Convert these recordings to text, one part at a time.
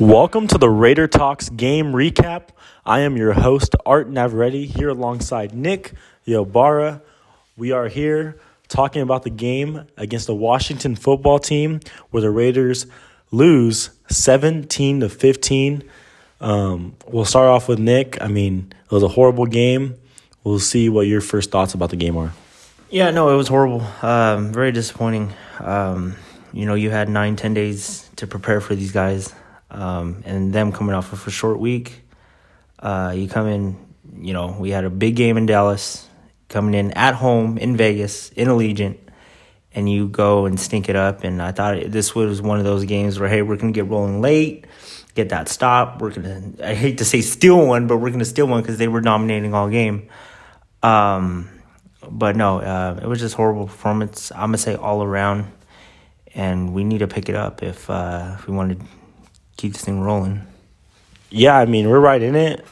Welcome to the Raider Talks game recap. I am your host, Art Navarrete, here alongside Nick Yobara. We are here talking about the game against the Washington football team where the Raiders lose 17-15. We'll start off with Nick. It was a horrible game. We'll see what your first thoughts about the game are. Yeah, no, it was horrible. Very disappointing. You had 9-10 days to prepare for these guys. And them coming off of a short week. You come in, we had a big game in Dallas, coming in at home in Vegas, in Allegiant, and you go and stink it up. And I thought this was one of those games where, hey, we're going to get rolling late, get that stop. I hate to say steal one, but we're going to steal one because they were dominating all game. But no, it was just horrible performance, I'm going to say all around. And we need to pick it up if we want to keep this thing rolling. Yeah, we're right in it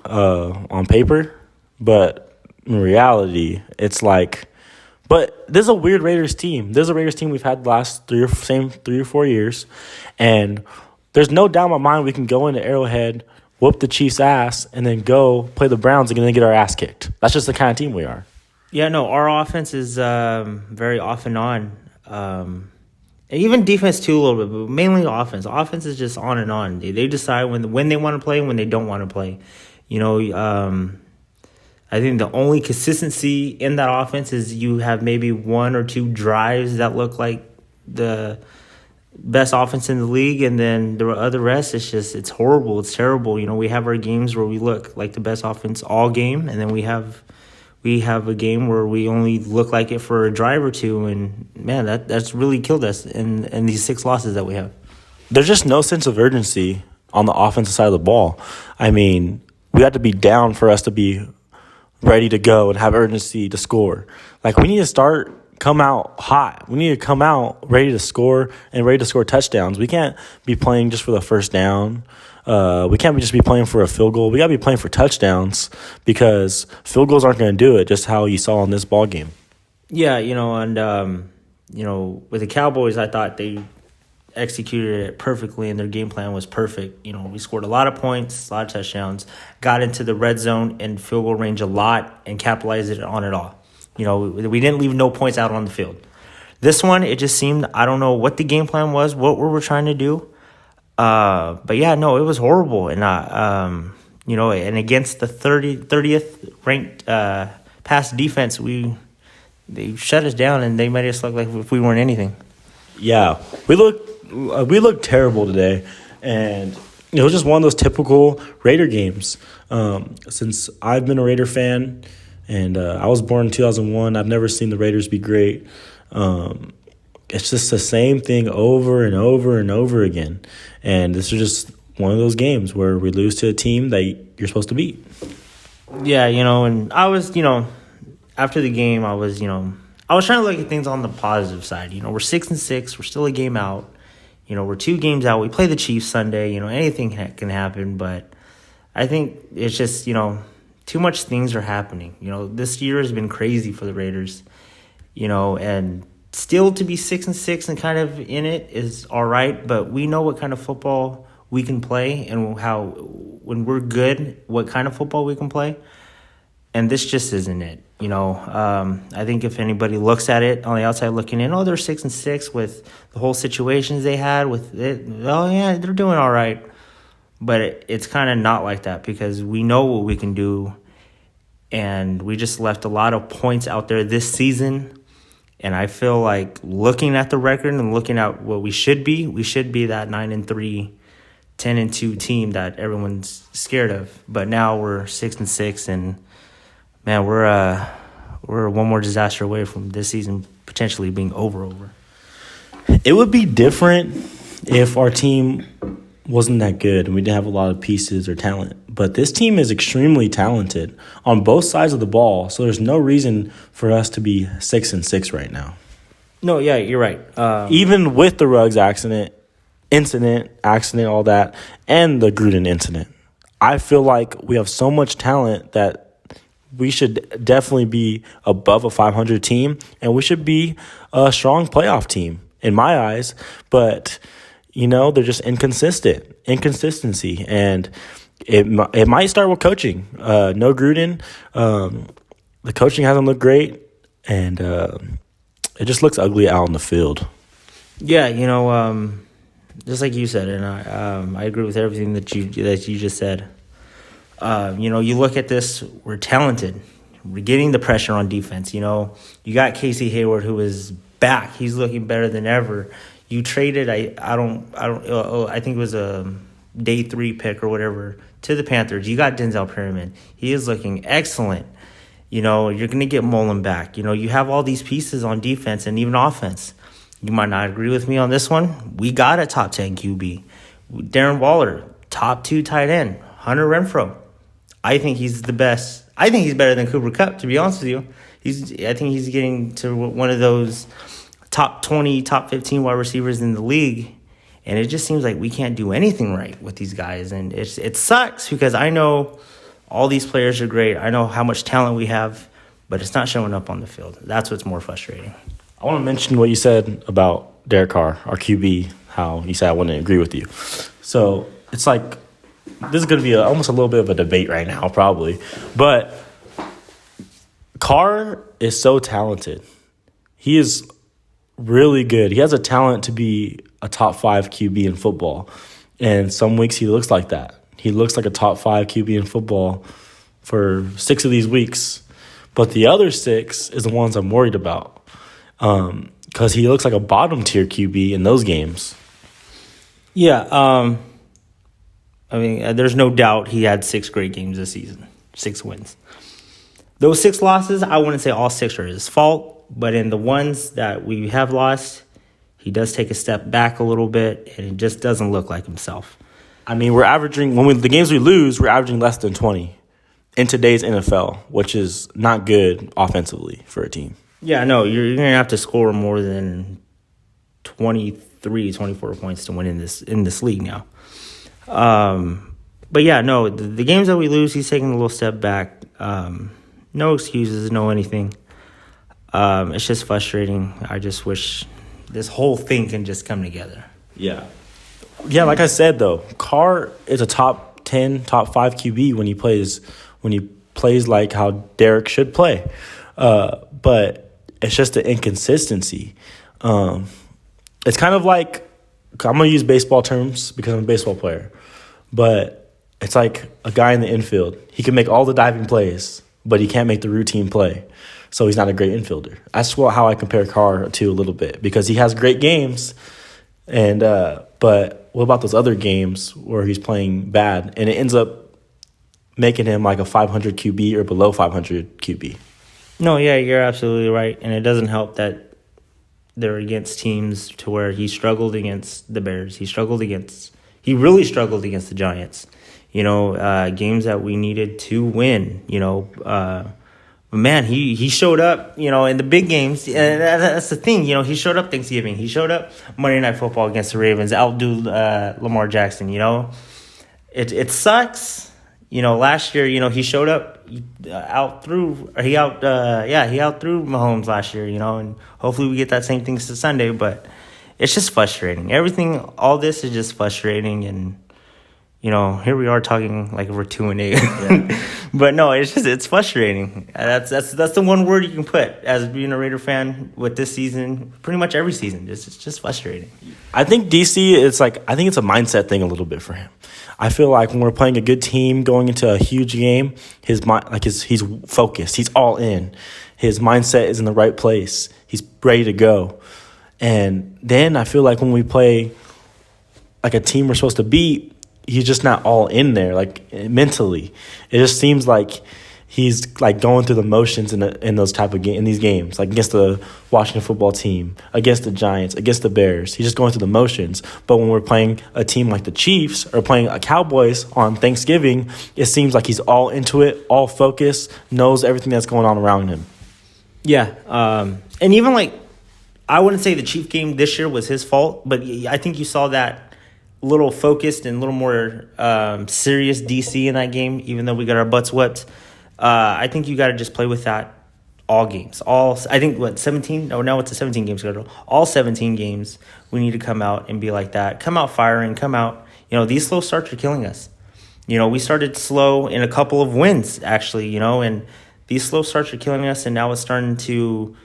on paper, but in reality, it's like, but this is a weird Raiders team. This is a Raiders team we've had the last 3 or 4 years, and there's no doubt in my mind we can go into Arrowhead, whoop the Chiefs' ass, and then go play the Browns and then get our ass kicked. That's just the kind of team we are. Yeah, no, our offense is very off and on. And even defense too a little bit, but mainly offense. Offense is just on and on. They decide when they want to play and when they don't want to play. I think the only consistency in that offense is you have maybe 1 or 2 drives that look like the best offense in the league, and then the other rest, it's horrible. It's terrible. We have our games where we look like the best offense all game, and then we have a game where we only look like it for a drive or two, and man, that's really killed us in these 6 losses that we have. There's just no sense of urgency on the offensive side of the ball. We have to be down for us to be ready to go and have urgency to score. We need to come out hot. We need to come out ready to score and ready to score touchdowns. We can't be playing just for the first down. We can't just be playing for a field goal. We got to be playing for touchdowns because field goals aren't going to do it, just how you saw in this ball game. Yeah, with the Cowboys, I thought they executed it perfectly and their game plan was perfect. We scored a lot of points, a lot of touchdowns, got into the red zone and field goal range a lot and capitalized on it all. We didn't leave no points out on the field. This one, it just seemed, I don't know what the game plan was, what we were trying to do. But yeah, no, it was horrible. And, and against the 30th ranked pass defense, they shut us down and they made us look like if we weren't anything. Yeah, we looked terrible today. And it was just one of those typical Raider games. Since I've been a Raider fan and I was born in 2001, I've never seen the Raiders be great. It's just the same thing over and over and over again. And this is just one of those games where we lose to a team that you're supposed to beat. Yeah, and I was, after the game, I was trying to look at things on the positive side. We're 6-6. We're still a game out. We're 2 games out. We play the Chiefs Sunday. Anything can happen. But I think it's just, too much things are happening. This year has been crazy for the Raiders, and still to be 6-6 and kind of in it is all right, but we know what kind of football we can play and how when we're good, what kind of football we can play. And this just isn't it. I think if anybody looks at it on the outside looking in, they're 6-6 with the whole situations they had with it. Oh yeah, they're doing all right. But it's kind of not like that because we know what we can do. And we just left a lot of points out there this season. And I feel like looking at the record and looking at what we should be that 9-3, 10-2 team that everyone's scared of. But now we're 6-6, and man, we're one more disaster away from this season potentially being over. It would be different if our team wasn't that good and we didn't have a lot of pieces or talent. But this team is extremely talented on both sides of the ball, so there's no reason for us to be 6-6 right now. No, yeah, you're right. Even with the Ruggs accident, all that, and the Gruden incident, I feel like we have so much talent that we should definitely be above a 500 team, and we should be a strong playoff team in my eyes. But they're just inconsistency. And it might start with coaching. No Gruden. The coaching hasn't looked great, and it just looks ugly out on the field. Yeah, just like you said, and I agree with everything that you just said. You look at this, we're talented. We're getting the pressure on defense. You got Casey Hayward, who is back. He's looking better than ever. You traded, I think it was a day 3 pick or whatever to the Panthers. You got Denzel Perryman. He is looking excellent. You're going to get Mullen back. You have all these pieces on defense and even offense. You might not agree with me on this one. We got a top 10 QB. Darren Waller, top 2 tight end. Hunter Renfrow. I think he's the best. I think he's better than Cooper Kupp, to be honest with you. I think he's getting to one of those top 20, top 15 wide receivers in the league. And it just seems like we can't do anything right with these guys. And it sucks because I know all these players are great. I know how much talent we have, but it's not showing up on the field. That's what's more frustrating. I want to mention what you said about Derek Carr, our QB, how you said I wouldn't agree with you. So it's like this is going to be almost a little bit of a debate right now, probably. But Carr is so talented. He is really good. He has a talent to be a top 5 QB in football. And some weeks he looks like that. He looks like a top 5 QB in football for 6 of these weeks. But the other 6 is the ones I'm worried about. Because he looks like a bottom tier QB in those games. Yeah, there's no doubt he had 6 great games this season, 6 wins. Those 6 losses, I wouldn't say all 6 are his fault, but in the ones that we have lost, he does take a step back a little bit, and it just doesn't look like himself. We're averaging, the games we lose, we're averaging less than 20 in today's NFL, which is not good offensively for a team. Yeah, no, you're going to have to score more than 23, 24 points to win in this league now. But yeah, no, the games that we lose, he's taking a little step back. No excuses, no anything. It's just frustrating. I just wish this whole thing can just come together. Yeah. Yeah, like I said, though, Carr is a top 10, top 5 QB when he plays like how Derek should play. But it's just the inconsistency. It's kind of like, I'm going to use baseball terms because I'm a baseball player, but it's like a guy in the infield. He can make all the diving plays, but he can't make the routine play. So he's not a great infielder. That's how I compare Carr to a little bit because he has great games, and but what about those other games where he's playing bad and it ends up making him like a 500 QB or below 500 QB? No, yeah, you're absolutely right. And it doesn't help that they're against teams to where he struggled against the Bears. He really struggled against the Giants. Games that we needed to win, But man, he showed up, in the big games. And that's the thing, he showed up Thanksgiving. He showed up Monday Night Football against the Ravens, outdo Lamar Jackson, It sucks. Last year, he showed up, outthrew Mahomes last year, and hopefully we get that same thing to Sunday, but it's just frustrating. All this is just frustrating, and, here we are talking like we're 2-8. Yeah. But no, it's frustrating. That's the one word you can put as being a Raider fan with this season, pretty much every season. It's just frustrating. I think DC, I think it's a mindset thing a little bit for him. I feel like when we're playing a good team going into a huge game, he's focused. He's all in. His mindset is in the right place. He's ready to go. And then I feel like when we play like a team we're supposed to beat, he's just not all in there, like mentally. It just seems like he's like going through the motions in those type of in these games, like against the Washington football team, against the Giants, against the Bears. He's just going through the motions. But when we're playing a team like the Chiefs or playing a Cowboys on Thanksgiving, it seems like he's all into it, all focused, knows everything that's going on around him. Yeah, and even like I wouldn't say the Chief game this year was his fault, but I think you saw that little focused and a little more serious DC in that game, even though we got our butts whipped. I think you got to just play with that all games. I think, 17? No, now it's a 17-game schedule. All 17 games, we need to come out and be like that. Come out firing, come out. These slow starts are killing us. We started slow in a couple of wins, actually, and these slow starts are killing us, and now it's starting to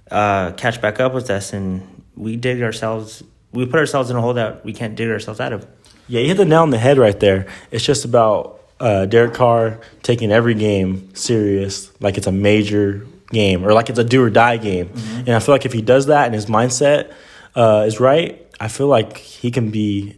catch back up with us, and we put ourselves in a hole that we can't dig ourselves out of. Yeah, you hit the nail on the head right there. It's just about Derek Carr taking every game serious, like it's a major game or like it's a do-or-die game. Mm-hmm. And I feel like if he does that and his mindset is right, I feel like he can be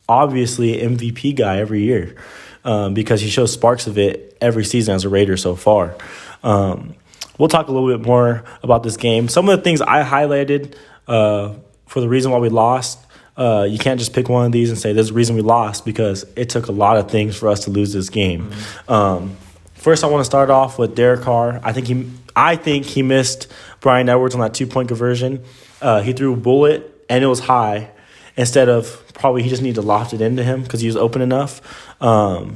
obviously an MVP guy every year because he shows sparks of it every season as a Raider so far. We'll talk a little bit more about this game. Some of the things I highlighted for the reason why we lost, you can't just pick one of these and say there's a reason we lost because it took a lot of things for us to lose this game. Mm-hmm. First, I want to start off with Derek Carr. I think he missed Brian Edwards on that 2-point conversion. He threw a bullet, and it was high. Instead of probably he just needed to loft it into him because he was open enough. That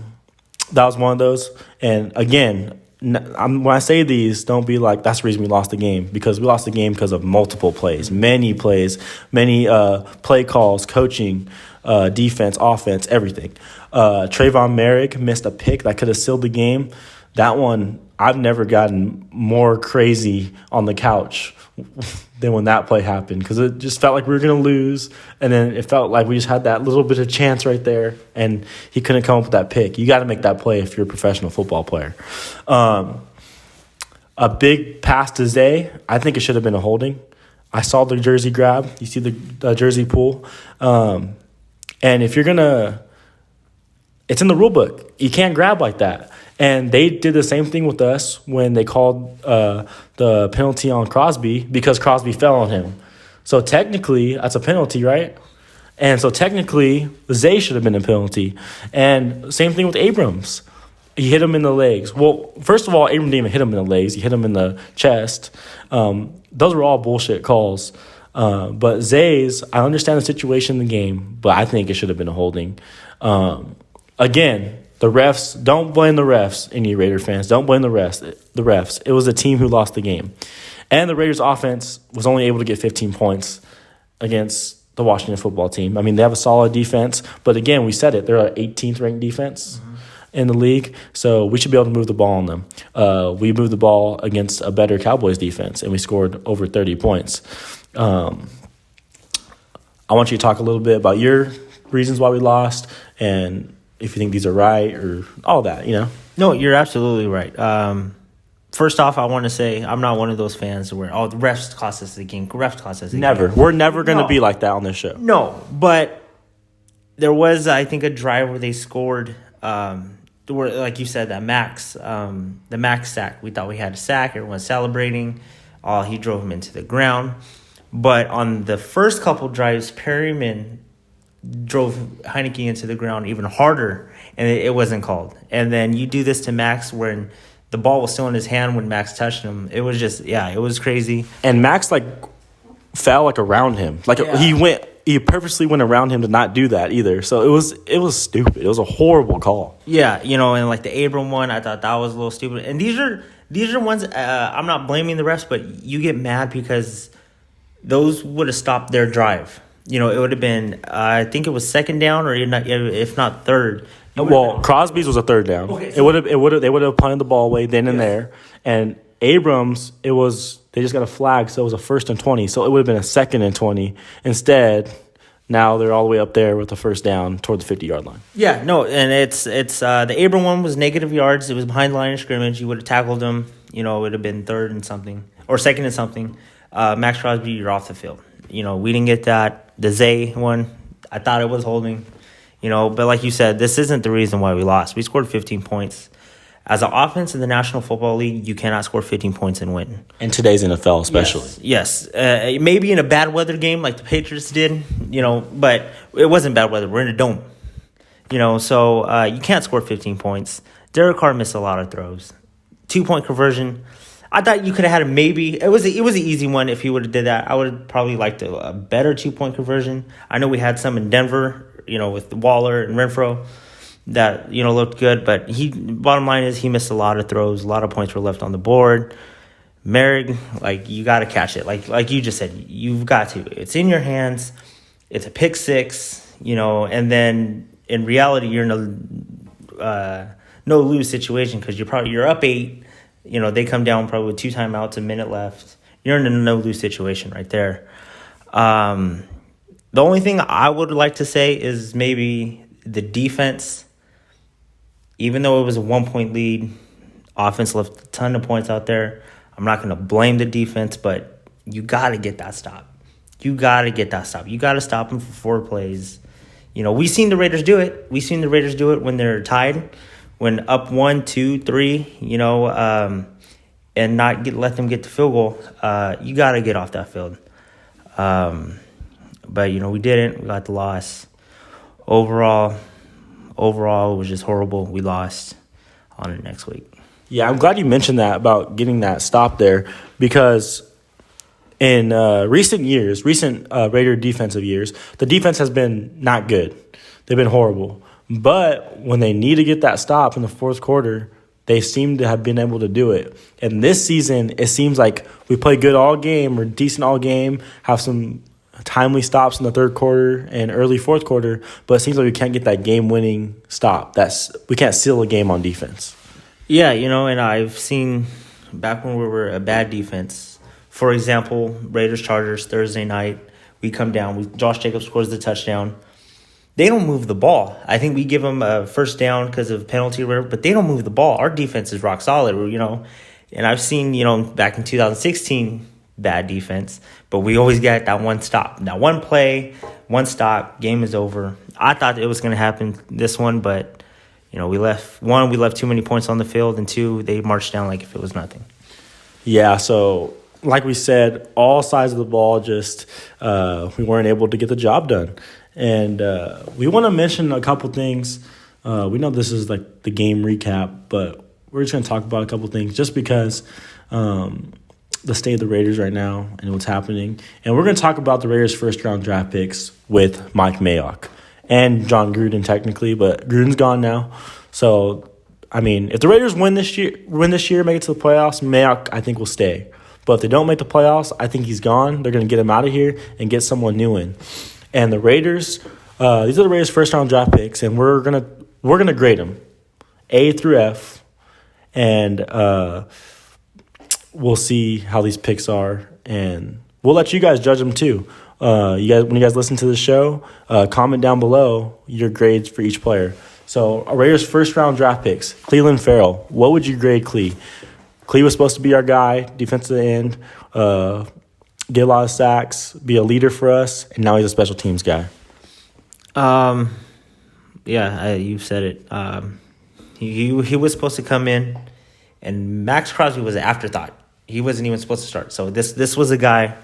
was one of those. And, again, when I say these, don't be like, that's the reason we lost the game. Because we lost the game because of multiple plays, many play calls, coaching, defense, offense, everything. Trayvon Merrick missed a pick that could have sealed the game. That one, I've never gotten more crazy on the couch than when that play happened because it just felt like we were going to lose, and then it felt like we just had that little bit of chance right there, and he couldn't come up with that pick. You got to make that play if you're a professional football player. A big pass to Zay, I think it should have been a holding. I saw the jersey grab. You see the jersey pull. And if you're going to – it's in the rule book. You can't grab like that. And they did the same thing with us when they called the penalty on Crosby because Crosby fell on him. So technically, that's a penalty, right? And so technically, Zay should have been a penalty. And same thing with Abrams. He hit him in the legs. Well, first of all, Abram didn't even hit him in the legs. He hit him in the chest. Those were all bullshit calls. But Zay's, I understand the situation in the game, but I think it should have been a holding. Again, the refs, don't blame the refs, any Raider fans. Don't blame the refs. It was the team who lost the game. And the Raiders' offense was only able to get 15 points against the Washington football team. I mean, they have a solid defense. But again, we said it. They're an 18th ranked defense in the league. So we should be able to move the ball on them. We moved the ball against a better Cowboys defense, and we scored over 30 points. I want you to talk a little bit about your reasons why we lost and if you think these are right or all that, No, you're absolutely right. First off, I want to say I'm not one of those fans where, the refs cost us the game. Refs cost us the game. Never. We're never going to be like that on this show. No, but there was, I think, a drive where they scored, where, like you said, the Max sack. We thought we had a sack. Everyone was celebrating. He drove him into the ground. But on the first couple drives, Perryman drove Heineke into the ground even harder, and it wasn't called. And then you do this to Max when the ball was still in his hand when Max touched him. It was just, it was crazy. And Max, fell, around him. He purposely went around him to not do that either. So it was stupid. It was a horrible call. Yeah, and the Abram one, I thought that was a little stupid. And these are ones, I'm not blaming the refs, but you get mad because those would have stopped their drive. It would have been, I think it was second down or if not third. Well, Crosby's was a third down. Okay, so they would have punted the ball away then and there. And Abrams, they just got a flag, so it was a 1st and 20. So it would have been a 2nd and 20. Instead, now they're all the way up there with the first down toward the 50-yard line. Yeah, no, and it's the Abram one was negative yards. It was behind the line of scrimmage. You would have tackled him. It would have been 3rd and something or 2nd and something. Max Crosby, you're off the field. We didn't get that. The Zay one, I thought it was holding, but like you said, this isn't the reason why we lost. We scored 15 points. As an offense in the National Football League, you cannot score 15 points and win. In today's NFL especially. Yes. Maybe in a bad weather game like the Patriots did, but it wasn't bad weather. We're in a dome. So you can't score 15 points. Derek Carr missed a lot of throws. 2-point conversion. I thought you could have had a maybe. It was an easy one if he would have did that. I would have probably liked a better 2-point conversion. I know we had some in Denver, with Waller and Renfro that, looked good. But bottom line is he missed a lot of throws. A lot of points were left on the board. Merrick, you got to catch it. Like you just said, you've got to. It's in your hands. It's a pick six, and then in reality, you're in a no lose situation because you're up 8. They come down probably with 2 timeouts, a minute left. You're in a no lose situation right there. The only thing I would like to say is maybe the defense. Even though it was a 1-point lead, offense left a ton of points out there. I'm not going to blame the defense, but you got to get that stop. You got to stop them for 4 plays. We've seen the Raiders do it. We've seen the Raiders do it when they're tied, when up 1, 2, 3, and not let them get the field goal. You got to get off that field. But, we didn't. We got the loss. Overall, it was just horrible. We lost. On it next week. Yeah, I'm glad you mentioned that about getting that stop there because in recent Raider defensive years, the defense has been not good. They've been horrible. But when they need to get that stop in the fourth quarter, they seem to have been able to do it. And this season, it seems like we play good all game or decent all game, have some timely stops in the third quarter and early fourth quarter, but it seems like we can't get that game-winning stop. We can't seal a game on defense. Yeah, and I've seen back when we were a bad defense. For example, Raiders-Chargers Thursday night, we come down. Josh Jacobs scores the touchdown. They don't move the ball. I think we give them a first down because of penalty or whatever, but they don't move the ball. Our defense is rock solid, And I've seen, back in 2016, bad defense, but we always get that one stop. That one play, one stop, game is over. I thought it was going to happen this one, but we left too many points on the field, and 2, they marched down like if it was nothing. Yeah, so like we said, all sides of the ball just we weren't able to get the job done. And we want to mention a couple things. We know this is like the game recap, but we're just going to talk about a couple things just because the state of the Raiders right now and what's happening. And we're going to talk about the Raiders' first-round draft picks with Mike Mayock and John Gruden technically, but Gruden's gone now. So, if the Raiders win this year, make it to the playoffs, Mayock, I think, will stay. But if they don't make the playoffs, I think he's gone. They're going to get him out of here and get someone new in. And the Raiders, these are the Raiders' first-round draft picks, and we're gonna grade them A through F, and we'll see how these picks are, and we'll let you guys judge them too. When you guys listen to the show, comment down below your grades for each player. So, our Raiders' first-round draft picks, Cleveland Farrell. What would you grade Clee? Clee was supposed to be our guy, defensive end, get a lot of sacks, be a leader for us, and now he's a special teams guy. You said it. He was supposed to come in, and Max Crosby was an afterthought. He wasn't even supposed to start. So this was a guy.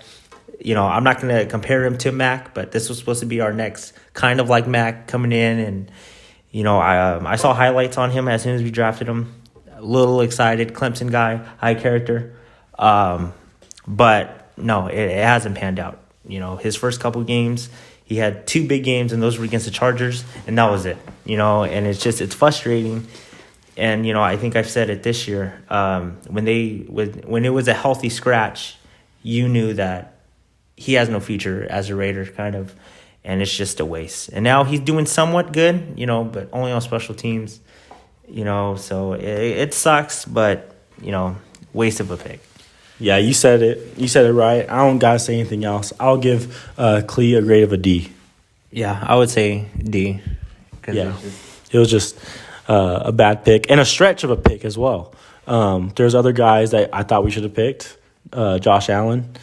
I'm not going to compare him to Mac, but this was supposed to be our next kind of like Mac coming in. And, I saw highlights on him as soon as we drafted him. A little excited, Clemson guy, high character. But, no, it hasn't panned out. His first couple games, he had 2 big games, and those were against the Chargers, and that was it. And it's frustrating. And, I think I've said it this year. When it was a healthy scratch, you knew that he has no future as a Raider, kind of, and it's just a waste. And now he's doing somewhat good, but only on special teams, so it sucks, but, waste of a pick. Yeah, you said it. You said it right. I don't got to say anything else. I'll give Clee a grade of a D. Yeah, I would say D. Yeah, it was just a bad pick and a stretch of a pick as well. There's other guys that I thought we should have picked, Josh Allen.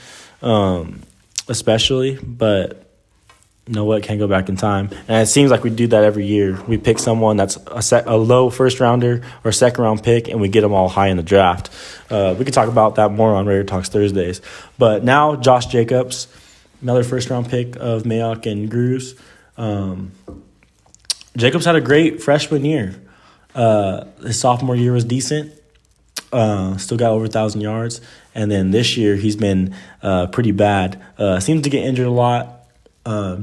Especially, but you know what, can't go back in time. And it seems like we do that every year. We pick someone that's a low first-rounder or second-round pick, and we get them all high in the draft. We could talk about that more on Raider Talks Thursdays. But now Josh Jacobs, another first-round pick of Mayock and Gruz. Jacobs had a great freshman year. His sophomore year was decent. Still got over 1,000 yards. And then this year he's been pretty bad. Seems to get injured a lot.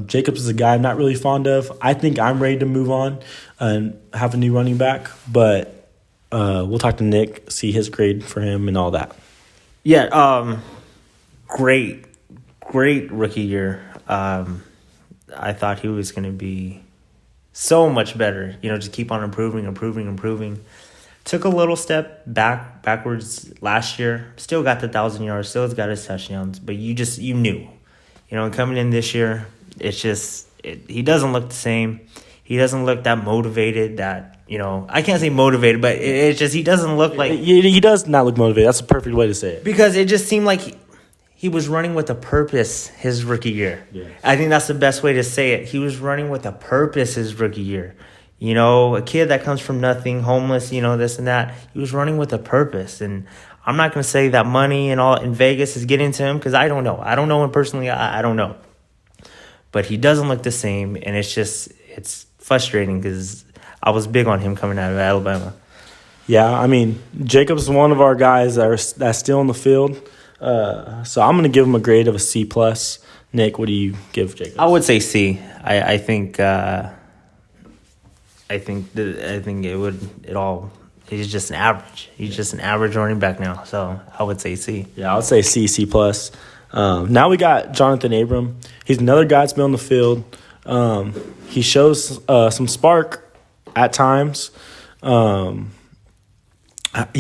Jacobs is a guy I'm not really fond of. I think I'm ready to move on and have a new running back. But we'll talk to Nick, see his grade for him and all that. Yeah, great rookie year. I thought he was going to be so much better. Just keep on improving. Took a little step backwards last year. Still got the 1,000 yards. Still got his touchdowns. But you knew, coming in this year, it's just he doesn't look the same. He doesn't look that motivated. I can't say motivated, but it's just he doesn't look like he does not look motivated. That's a perfect way to say it. Because it just seemed like he was running with a purpose his rookie year. Yeah. I think that's the best way to say it. He was running with a purpose his rookie year. A kid that comes from nothing, homeless, this and that. He was running with a purpose. And I'm not going to say that money and all in Vegas is getting to him because I don't know. I don't know him personally. I don't know. But he doesn't look the same. And it's frustrating because I was big on him coming out of Alabama. Yeah, I mean, Jacob's one of our guys that's still in the field. So I'm going to give him a grade of a C+. Nick, what do you give Jacob? I would say C. I think it would it all. He's just an average. He's just an average running back now. So I would say C. Yeah, I would say C+. Now we got Jonathan Abram. He's another guy that's been on the field. He shows some spark at times. He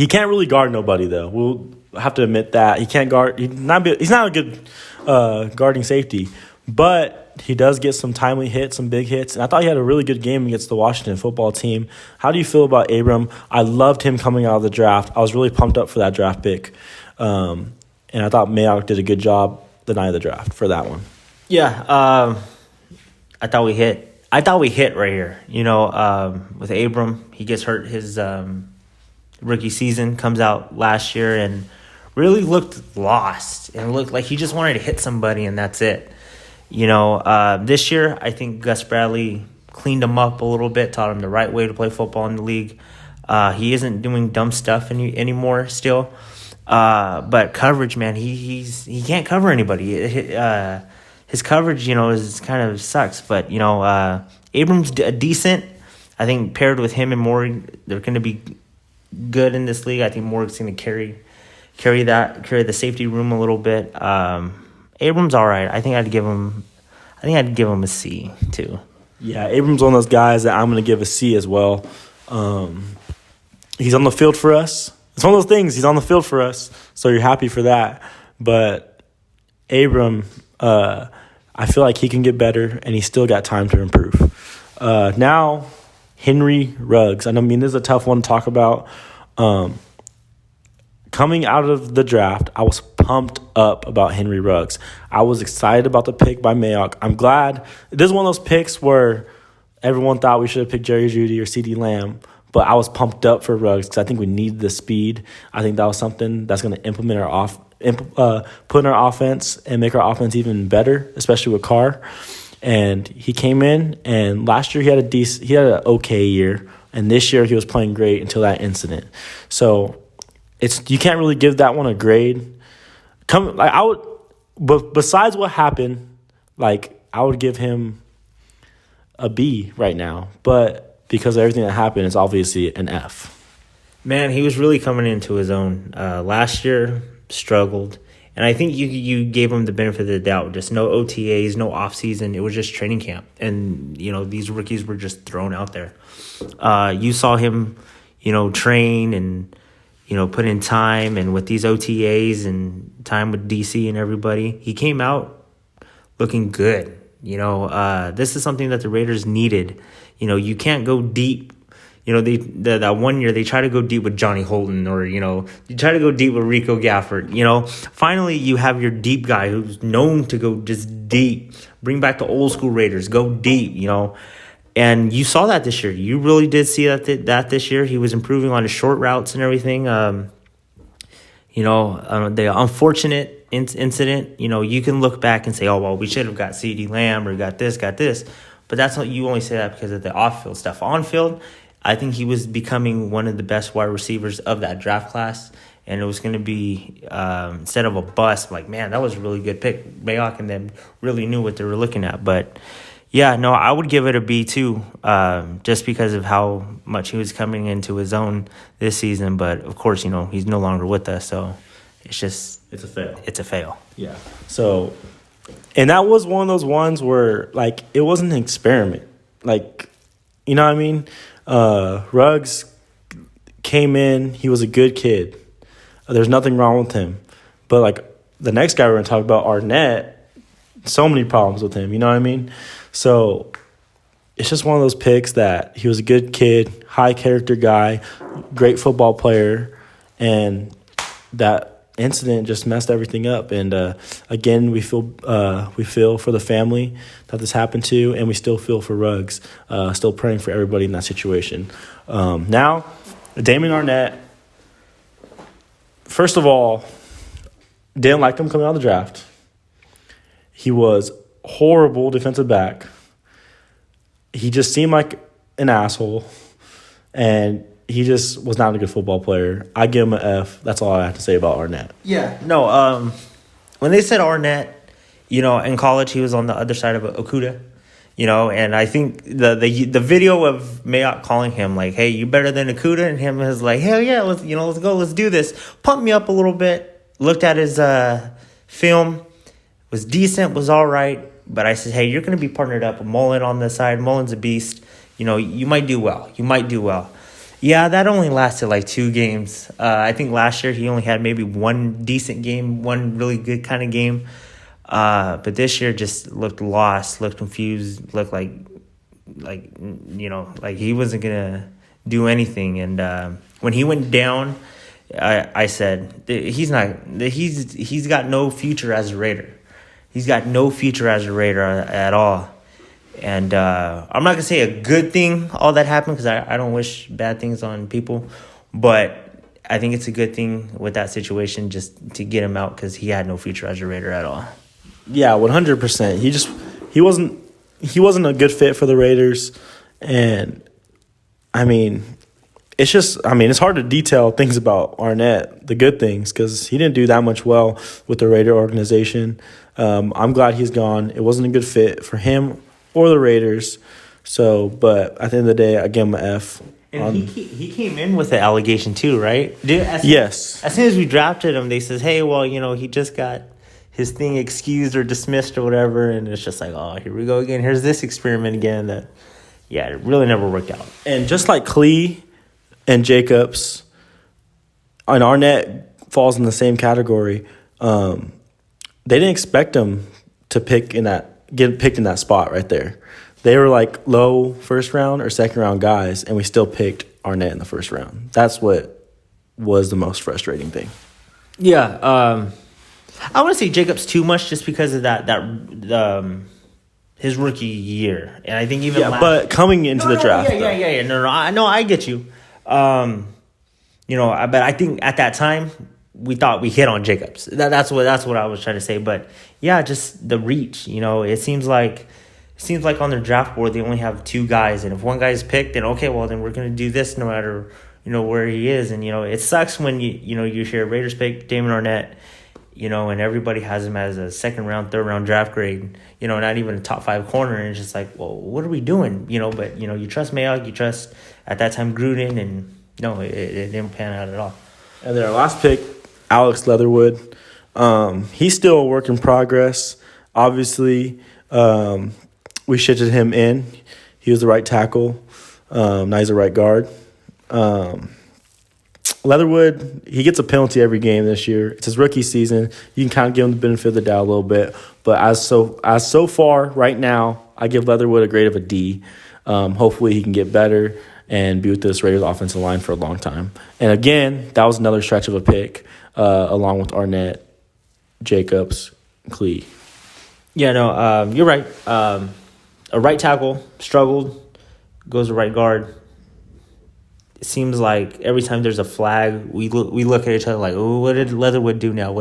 can't really guard nobody though. We'll have to admit that he can't guard. He's not a good guarding safety, but he does get some timely hits, some big hits. And I thought he had a really good game against the Washington football team. How do you feel about Abram? I loved him coming out of the draft. I was really pumped up for that draft pick. And I thought Mayock did a good job the night of the draft for that one. Yeah, I thought we hit. Right here. With Abram, he gets hurt his rookie season, comes out last year and really looked lost and looked like he just wanted to hit somebody and that's it. This year, I think Gus Bradley cleaned him up a little bit, taught him the right way to play football in the league. He isn't doing dumb stuff anymore still. But coverage, man, he can't cover anybody. His coverage, is kind of sucks. But, Abram's decent. I think paired with him and Morgan, they're going to be good in this league. I think Morgan's going to carry the safety room a little bit. Abram's all right. I think I'd give him a C too. Yeah, Abram's one of those guys that I'm going to give a C as well. He's on the field for us. It's one of those things. He's on the field for us, so you're happy for that. But Abram, I feel like he can get better, and he's still got time to improve. Now, Henry Ruggs. This is a tough one to talk about. Coming out of the draft, I was pumped up about Henry Ruggs. I was excited about the pick by Mayock. I'm glad. This is one of those picks where everyone thought we should have picked Jerry Jeudy or CeeDee Lamb, but I was pumped up for Ruggs because I think we needed the speed. I think that was something that's going to implement put in our offense and make our offense even better, especially with Carr. And he came in, and last year he had an okay year, and this year he was playing great until that incident. So you can't really give that one a grade. But besides what happened, I would give him a B right now. But because of everything that happened, it's obviously an F. Man, he was really coming into his own. Last year, struggled. And I think you gave him the benefit of the doubt. Just no OTAs, no offseason. It was just training camp. And, these rookies were just thrown out there. You saw him, train and, put in time. And with these OTAs and time with DC and everybody, he came out looking good. This is something that the Raiders needed. You can't go deep. That 1 year they try to go deep with Johnny Holton or, you try to go deep with Rico Gafford. Finally you have your deep guy who's known to go just deep. Bring back the old school Raiders. Go deep, And you saw that this year. You really did see that this year. He was improving on his short routes and everything. The unfortunate incident, you can look back and say, oh, well, we should have got CeeDee Lamb or got this. But that's not, you only say that because of the off-field stuff. On-field, I think he was becoming one of the best wide receivers of that draft class, and it was going to be, instead of a bust, man, that was a really good pick. Mayock and them really knew what they were looking at. But, yeah, no, I would give it a B too, just because of how much he was coming into his own this season. But, of course, he's no longer with us, so it's just It's a fail. it's a fail. Yeah. So, and that was one of those ones where, like, it wasn't an experiment. Like, you know what I mean? Ruggs came in. He was a good kid. There's nothing wrong with him. But, like, the next guy we're going to talk about, Arnett, so many problems with him. You know what I mean? So, it's just one of those picks that he was a good kid, high character guy, great football player, and that incident just messed everything up. And again, we feel for the family that this happened to, and we still feel for Ruggs. Still praying for everybody in that situation. Now, Damian Arnett. First of all, didn't like him coming out of the draft. He was horrible defensive back. He just seemed like an asshole, and he just was not a good football player. I give him an F. That's all I have to say about Arnett. Yeah. No, when they said Arnett, in college he was on the other side of Okuda, and I think the video of Mayock calling him like, "Hey, you better than Okuda," and him is like, "Hell yeah, let's go, let's do this." Pumped me up a little bit. Looked at his film, was decent, was all right. But I said, hey, you're going to be partnered up with Mullen on the side. Mullen's a beast. You might do well. Yeah, that only lasted like 2 games. I think last year he only had maybe one decent game, one really good kind of game. But this year just looked lost, looked confused, looked like he wasn't going to do anything. And when he went down, I said, he's got no future as a Raider. He's got no future as a Raider at all. And I'm not going to say a good thing all that happened, because I don't wish bad things on people. But I think it's a good thing with that situation just to get him out, because he had no future as a Raider at all. Yeah, 100%. He wasn't a good fit for the Raiders. And, it's hard to detail things about Arnett, the good things, because he didn't do that much well with the Raider organization. I'm glad he's gone. It wasn't a good fit for him or the Raiders. So, but at the end of the day, I give him an F. And he came in with the allegation too, right? Yes. As soon as we drafted him, they says, hey, well, he just got his thing excused or dismissed or whatever. And it's just like, oh, here we go again. Here's this experiment again that, it really never worked out. And just like Klee and Jacobs, and Arnett falls in the same category. They didn't expect him to get picked in that spot right there. They were like low first round or second round guys, and we still picked Arnett in the first round. That's what was the most frustrating thing. Yeah, I want to say Jacobs too much just because of that his rookie year, and I think even but coming into the draft, No, I get you. But I think at that time we thought we hit on Jacobs. That's what I was trying to say. But yeah, just the reach. It seems like on their draft board they only have 2 guys, and if one guy is picked, then okay, well then we're gonna do this no matter where he is. And it sucks when you hear Raiders pick Damian Arnett, and everybody has him as a second round, third round draft grade, not even a top 5 corner, and it's just like, well, what are we doing? But you trust Mayock, you trust at that time Gruden, and no, it didn't pan out at all. And then our last pick, Alex Leatherwood. He's still a work in progress. Obviously, we shifted him in. He was the right tackle. Now he's the right guard. Leatherwood, he gets a penalty every game this year. It's his rookie season. You can kind of give him the benefit of the doubt a little bit. But as so far, right now, I give Leatherwood a grade of a D. Hopefully he can get better and be with this Raiders offensive line for a long time. And again, that was another stretch of a pick, along with Arnett, Jacobs, Klee. Yeah, no, you're right. A right tackle struggled, goes to right guard. It seems like every time there's a flag, we look at each other like, oh, what did Leatherwood do now?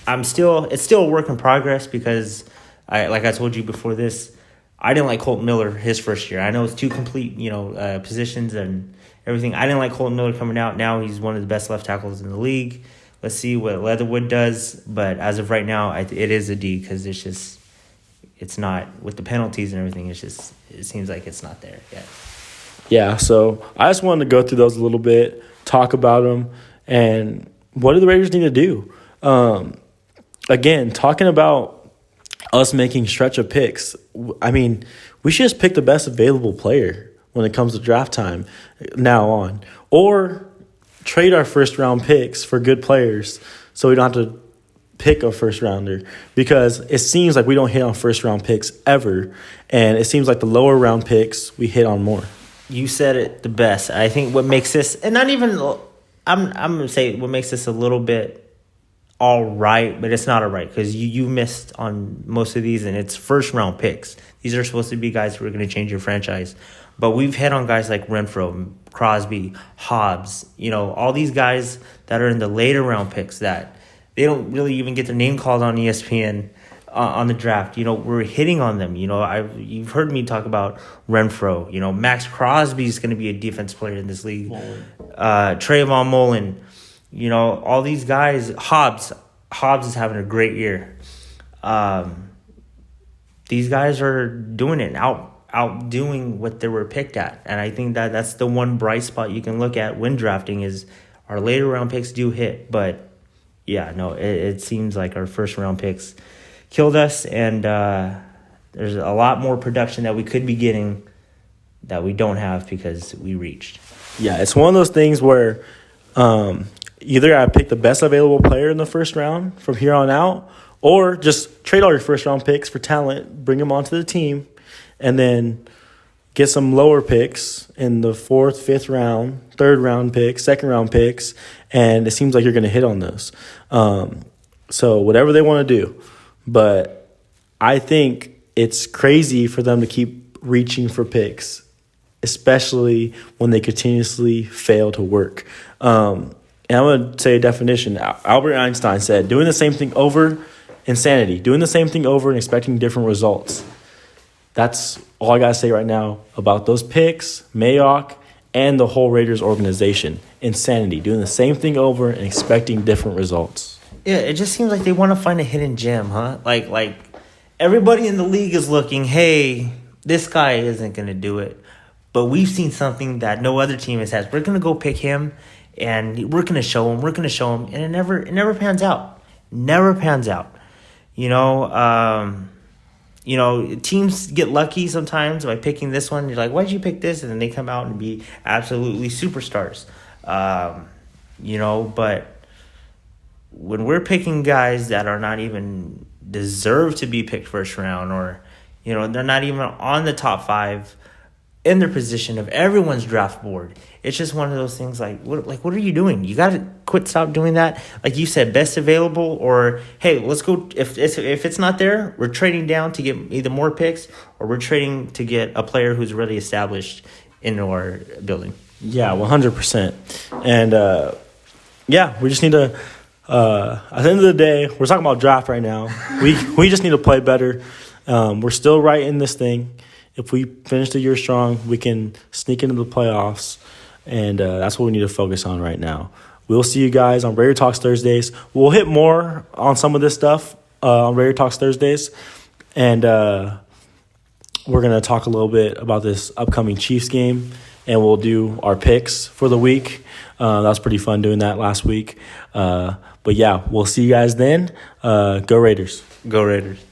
It's still a work in progress, because I told you before this, I didn't like Colton Miller his first year. I know it's 2 complete, positions and everything. I didn't like Colton Miller coming out. Now he's one of the best left tackles in the league. Let's see what Leatherwood does. But as of right now, it is a D, because it's not, with the penalties and everything, it seems like it's not there yet. Yeah, so I just wanted to go through those a little bit, talk about them, And what do the Raiders need to do? Again, talking about us making stretch of picks, I mean, we should just pick the best available player when it comes to draft time now on. Or trade our first-round picks for good players so we don't have to pick a first-rounder, because it seems like we don't hit on first-round picks ever, and it seems like the lower-round picks we hit on more. You said it the best. I think what makes this, and not even, I'm going to say what makes this a little bit all right, but it's not all right because you missed on most of these, and it's first-round picks. These are supposed to be guys who are going to change your franchise. But we've hit on guys like Renfro, Crosby, Hobbs, all these guys that are in the later round picks that they don't really even get their name called on ESPN on the draft. We're hitting on them. You've heard me talk about Renfro. Max Crosby is going to be a defense player in this league. Trayvon Mullen. All these guys. Hobbs is having a great year. These guys are doing it, outdoing what they were picked at. And I think that's the one bright spot you can look at when drafting is our later round picks do hit. But, yeah, no, it seems like our first round picks killed us. And there's a lot more production that we could be getting that we don't have because we reached. Yeah, it's one of those things where either I pick the best available player in the first round from here on out, or just trade all your first-round picks for talent, bring them onto the team, and then get some lower picks in the 4th, 5th round, 3rd round picks, 2nd round picks, and it seems like you're going to hit on those. So whatever they want to do. But I think it's crazy for them to keep reaching for picks, especially when they continuously fail to work. And I'm going to say a definition. Albert Einstein said, doing the same thing over, insanity. Doing the same thing over and expecting different results. That's all I got to say right now about those picks, Mayock, and the whole Raiders organization. Insanity. Doing the same thing over and expecting different results. Yeah, it just seems like they want to find a hidden gem, huh? Like everybody in the league is looking, hey, this guy isn't going to do it. But we've seen something that no other team has had. We're going to go pick him, and we're going to show him. And it never pans out. Never pans out. Teams get lucky sometimes by picking this one. You're like, why'd you pick this? And then they come out and be absolutely superstars. But when we're picking guys that are not even deserve to be picked first round, or, they're not even on the top 5 in their position of everyone's draft board. It's just one of those things what are you doing? You got to stop doing that. Like you said, best available, or, hey, let's go. If it's not there, we're trading down to get either more picks, or we're trading to get a player who's already established in our building. Yeah, 100%. And, we just need to, at the end of the day, we're talking about draft right now. We just need to play better. We're still right in this thing. If we finish the year strong, we can sneak into the playoffs, and that's what we need to focus on right now. We'll see you guys on Raider Talks Thursdays. We'll hit more on some of this stuff on Raider Talks Thursdays, and we're going to talk a little bit about this upcoming Chiefs game, and we'll do our picks for the week. That was pretty fun doing that last week. But, yeah, we'll see you guys then. Go Raiders. Go Raiders.